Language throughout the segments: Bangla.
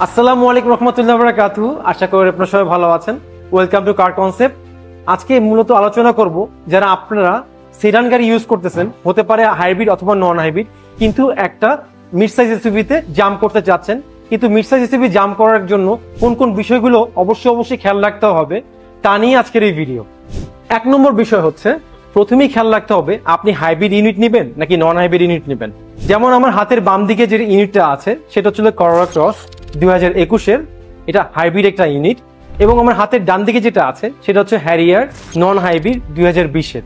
আসসালামু আলাইকুম রহমতুল্লাহ বারাকাতুহু। আশা করি আপনারা সবাই ভালো আছেন। Welcome to car concept. আজকে মূলত আলোচনা করব যারা আপনারা সেডান গাড়ি ইউজ করতেছেন, হতে পারে হাইব্রিড অথবা নন হাইব্রিড, কিন্তু একটা মিড সাইজ এসইউভিতে জাম্প করতে চাচ্ছেন। কিন্তু মিড সাইজ এসইউভি জাম্প করার জন্য কোন কোন বিষয়গুলো অবশ্যই খেয়াল রাখতে হবে তা নিয়ে আজকের এই ভিডিও। এক নম্বর বিষয় হচ্ছে, প্রথমেই খেয়াল রাখতে হবে আপনি হাইব্রিড ইউনিট নেবেন নাকি নন হাইব্রিড ইউনিট নেবেন। যেমন আমার হাতের বাম দিকে যে ইউনিটটা আছে সেটা হচ্ছে করোলা ক্রস 2021-এর, এটা হাইব্রিড একটা ইউনিট। এবং আমার হাতের ডান দিকে যেটা আছে সেটা হচ্ছে হ্যারিয়ার নন হাইব্রিড 2020-এর।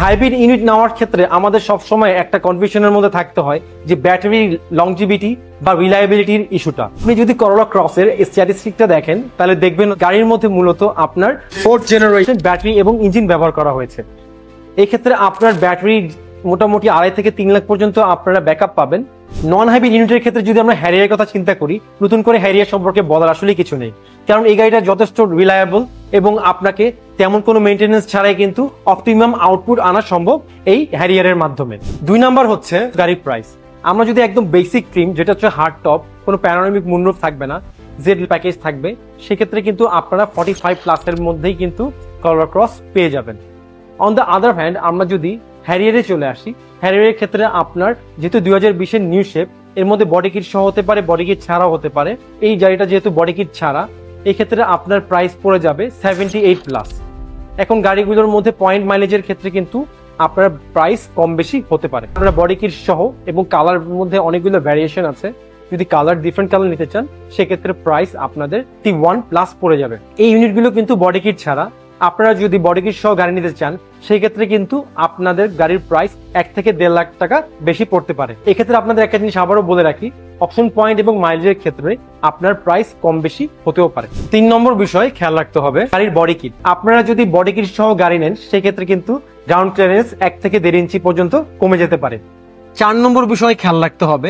হাইব্রিড ইউনিট নেওয়ার ক্ষেত্রে আমাদের সবসময় একটা কনফিউশনের মধ্যে থাকতে হয় যে ব্যাটারি লংজিভিটি বা রিলায়েবিলিটির ইস্যুটা। আপনি যদি করোলা ক্রসের স্ট্যাটিস্টিকটা দেখেন তাহলে দেখবেন গাড়ির মধ্যে মূলত আপনার 4th জেনারেশন ব্যাটারি এবং ইঞ্জিন ব্যবহার করা হয়েছে। এই ক্ষেত্রে আপনার ব্যাটারি মোটামুটি 2.5 থেকে 3 লাখ পর্যন্ত আপনারা ব্যাকআপ পাবেন। নন হাইব্রিড ইউনিটের ক্ষেত্রে যদি আমরা হ্যারিয়ার কথা চিন্তা করি, নতুন করে হ্যারিয়ার সম্পর্কে বলার আসলে কিছু নেই, কারণ এই গাড়িটা যথেষ্ট রিলায়েবল এবং আপনাকে তেমন কোনো মেইনটেনেন্স ছাড়াই কিন্তু অপটিমাম আউটপুট আনা সম্ভব এই হ্যারিয়ারের মাধ্যমে। 2 নাম্বার হচ্ছে গাড়ির প্রাইস। আমরা যদি একদম বেসিক ট্রিম, যেটা হচ্ছে হার্ড টপ, কোনো প্যানোরামিক মুনরুফ থাকবে না, জেড প্যাকেজ থাকবে, সেক্ষেত্রে কিন্তু আপনারা 45+ মধ্যেই কিন্তু করোলা ক্রস পেয়ে যাবেন। অন দ্য আদার হ্যান্ড আমরা যদি হ্যারিয়ারে চলে আসি, হ্যারিয়ারের ক্ষেত্রে আপনার যেহেতু 2020-এর নিউ শেপ, এর মধ্যে বডি কিট সহ হতে পারে, বডি কিট ছাড়াও হতে পারে। এই গাড়িটা যেহেতু বডি কিট ছাড়া, এই ক্ষেত্রে আপনার প্রাইস পড়ে যাবে 78+। এখন গাড়িগুলোর মধ্যে পয়েন্ট মাইলেজের ক্ষেত্রে কিন্তু আপনার প্রাইস কম বেশি হতে পারে। আপনারা বডি কিট সহ এবং কালার মধ্যে অনেকগুলো ভ্যারিয়েশন আছে, যদি কালার ডিফারেন্ট কালার নিতে চান সেক্ষেত্রে প্রাইস আপনাদের 1+ পড়ে যাবে। এই ইউনিটগুলো কিন্তু বডি কিট ছাড়া। আপনারা যদি বডি কিট সহ গাড়ি নিতে চান সেই ক্ষেত্রে কিন্তু আপনাদের গাড়ির প্রাইস 1 থেকে 1.5 লাখ টাকা বেশি পড়তে পারে। এক্ষেত্রে আপনাদের একটা জিনিস আবারও বলে রাখি, অপশন পয়েন্ট এবং মাইলেজের ক্ষেত্রে আপনার প্রাইস কম বেশি হতেও পারে। 3 নম্বর বিষয় খেয়াল রাখতে হবে গাড়ির বডি কিট। আপনারা যদি বডি কিট সহ গাড়ি নেন সেই ক্ষেত্রে কিন্তু গ্রাউন্ড ক্লিয়ারেন্স 1 থেকে 1.5 ইঞ্চি পর্যন্ত কমে যেতে পারে। 4 নম্বর বিষয় খেয়াল রাখতে হবে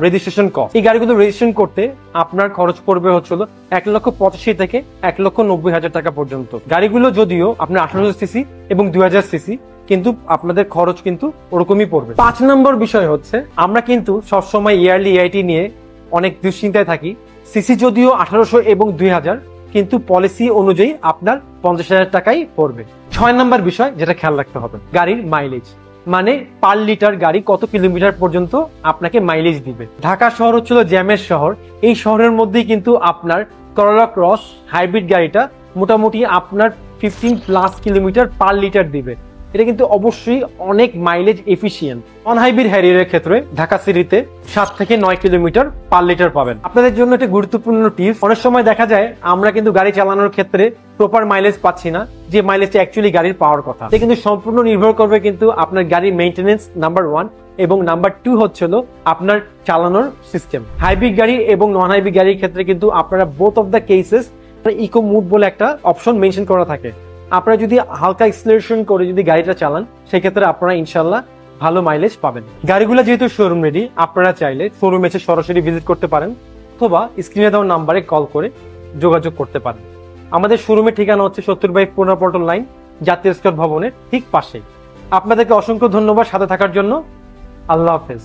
রেজিস্ট্রেশন কস্ট। এই গাড়িগুলো রেজিস্ট্রেশন করতে আপনার খরচ পড়বে হচ্ছিল 1,85,000 থেকে 1,90,000 টাকা পর্যন্ত। গাড়িগুলো যদিও আপনার 1800 সিসি এবং 2000 সিসি, কিন্তু আপনাদের খরচ কিন্তু ওরকমই পড়বে। 5 নম্বর বিষয় হচ্ছে, আমরা কিন্তু সবসময় ইয়ারলি EIT নিয়ে অনেক দুশ্চিন্তায় থাকি। সিসি যদিও 1800 এবং 2000, কিন্তু পলিসি অনুযায়ী আপনার 50,000 টাকাই পড়বে। 6 নম্বর বিষয় যেটা খেয়াল রাখতে হবে, গাড়ির মাইলেজ, মানে পার লিটার গাড়ি কত কিলোমিটার পর্যন্ত আপনাকে মাইলেজ দিবে। ঢাকা শহর হচ্ছিল জ্যামের শহর, এই শহরের মধ্যেই কিন্তু আপনার করোলা ক্রস হাইব্রিড গাড়িটা মোটামুটি আপনার 15+ কিলোমিটার পার লিটার দিবে। এটা কিন্তু অবশ্যই অনেক মাইলেজ এফিসিয়েন্ট। নন হাইব্রিড হ্যারিয়ারের ক্ষেত্রে ঢাকা সিটিতে 7 থেকে 9 কিলোমিটার পার লিটার পাবেন। আপনাদের জন্য একটা গুরুত্বপূর্ণ টিপস, অনেক সময় দেখা যায় আমরা কিন্তু গাড়ি চালানোর ক্ষেত্রে প্রপার মাইলেজ পাচ্ছি না, যে মাইলেজটা অ্যাকচুয়ালি গাড়ির পাওয়ার কথা। এটা কিন্তু সম্পূর্ণ নির্ভর করবে কিন্তু আপনার গাড়ির মেইনটেনেন্স নাম্বার 1 এবং নাম্বার 2 হচ্ছিল আপনার চালানোর সিস্টেম। হাইব্রিড গাড়ি এবং নন হাইব্রিড গাড়ির ক্ষেত্রে কিন্তু আপনারা both of the cases eco mode বলে একটা অপশন মেনশন করা থাকে। আপনারা যদি হালকা এক্সেলারেশন করে যদি গাড়িটা চালান সেক্ষেত্রে আপনারা ইনশাল্লাহ ভালো মাইলেজ পাবেন। গাড়িগুলো যেহেতু শোরুম রেডি, আপনারা চাইলে শোরুমে এসে সরাসরি ভিজিট করতে পারেন অথবা স্ক্রিনে দেওয়া নাম্বারে কল করে যোগাযোগ করতে পারেন। আমাদের শোরুমের ঠিকানা হচ্ছে 70/15 পল্টন লাইন, জাতীয় স্কয়ার ভবনের ঠিক পাশেই। আপনাদেরকে অসংখ্য ধন্যবাদ সাথে থাকার জন্য। আল্লাহ হাফেজ।